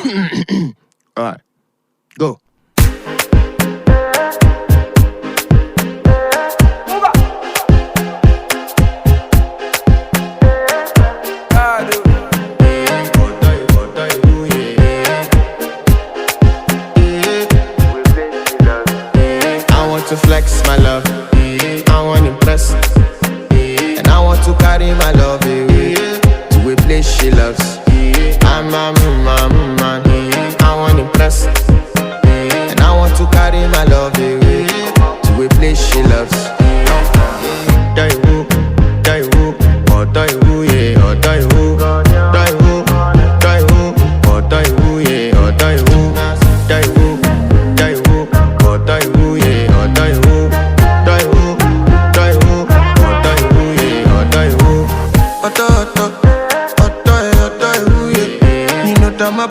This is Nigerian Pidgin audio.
Alright, go. I want to flex my love, I want to impress, and I want to carry my love away to a place she loves. I'm a man, I want to impress, and I want to carry my love away to a place she loves. Die who, oh die who, yeah, oh die who, die who, oh die who, yeah, oh die who, die who, oh die who, yeah, oh die who, die who, oh die who, yeah, oh die who, oh die who, yeah, you know that my